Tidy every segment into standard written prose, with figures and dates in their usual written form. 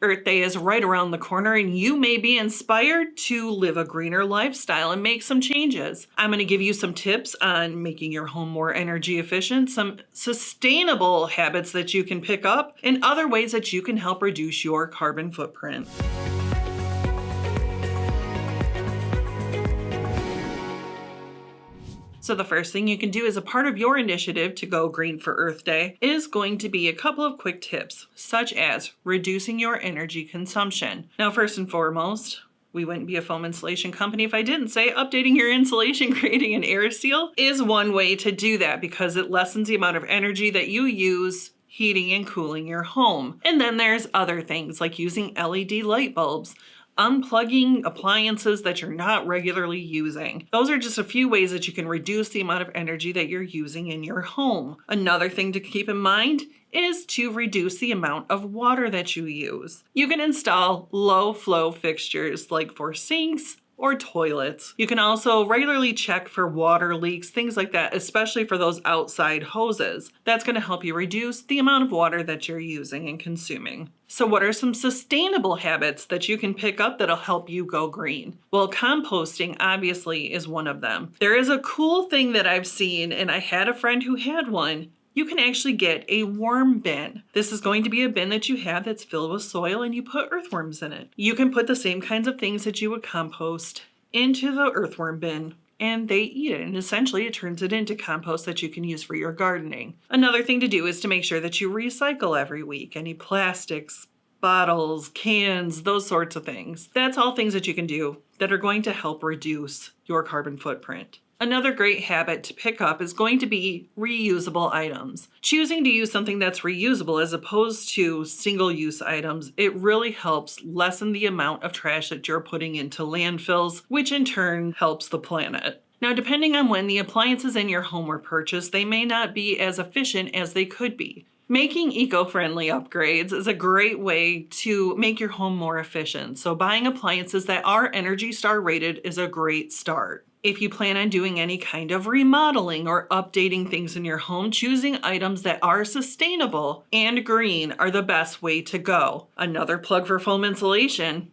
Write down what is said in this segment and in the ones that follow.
Earth Day is right around the corner and you may be inspired to live a greener lifestyle and make some changes. I'm going to give you some tips on making your home more energy efficient, some sustainable habits that you can pick up, and other ways that you can help reduce your carbon footprint. So the first thing you can do as a part of your initiative to go green for Earth Day is going to be a couple of quick tips, such as reducing your energy consumption. Now, first and foremost, we wouldn't be a foam insulation company if I didn't say updating your insulation, creating an air seal is one way to do that because it lessens the amount of energy that you use heating and cooling your home. And then there's other things like using LED light bulbs, unplugging appliances that you're not regularly using. Those are just a few ways that you can reduce the amount of energy that you're using in your home. Another thing to keep in mind is to reduce the amount of water that you use. You can install low flow fixtures like for sinks or toilets. You can also regularly check for water leaks, things like that, especially for those outside hoses. That's going to help you reduce the amount of water that you're using and consuming. So what are some sustainable habits that you can pick up that'll help you go green? Well, composting obviously is one of them. There is a cool thing that I've seen, and I had a friend who had one. You can actually get a worm bin. This is going to be a bin that you have that's filled with soil and you put earthworms in it. You can put the same kinds of things that you would compost into the earthworm bin and they eat it, and essentially it turns it into compost that you can use for your gardening. Another thing to do is to make sure that you recycle every week. Any plastics, bottles, cans, those sorts of things. That's all things that you can do that are going to help reduce your carbon footprint. Another great habit to pick up is going to be reusable items. Choosing to use something that's reusable as opposed to single-use items, it really helps lessen the amount of trash that you're putting into landfills, which in turn helps the planet. Now, depending on when the appliances in your home were purchased, they may not be as efficient as they could be. Making eco-friendly upgrades is a great way to make your home more efficient. So buying appliances that are ENERGY STAR rated is a great start. If you plan on doing any kind of remodeling or updating things in your home, choosing items that are sustainable and green are the best way to go. Another plug for foam insulation.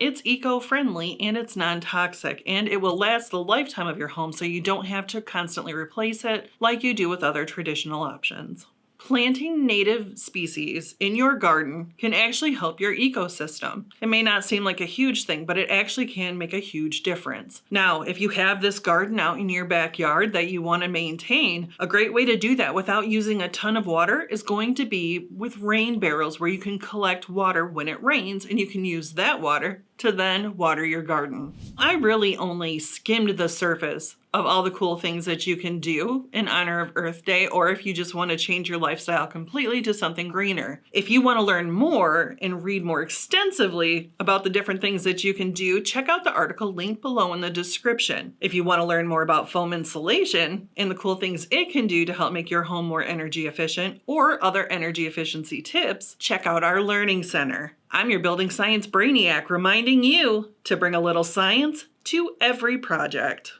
It's eco-friendly and it's non-toxic, and it will last the lifetime of your home so you don't have to constantly replace it like you do with other traditional options. Planting native species in your garden can actually help your ecosystem. It may not seem like a huge thing, but it actually can make a huge difference. Now, if you have this garden out in your backyard that you want to maintain, a great way to do that without using a ton of water is going to be with rain barrels where you can collect water when it rains and you can use that water to then water your garden. I really only skimmed the surface of all the cool things that you can do in honor of Earth Day, or if you just want to change your lifestyle completely to something greener. If you want to learn more and read more extensively about the different things that you can do, check out the article linked below in the description. If you want to learn more about foam insulation and the cool things it can do to help make your home more energy efficient, or other energy efficiency tips, check out our Learning Center. I'm your building science brainiac reminding you to bring a little science to every project.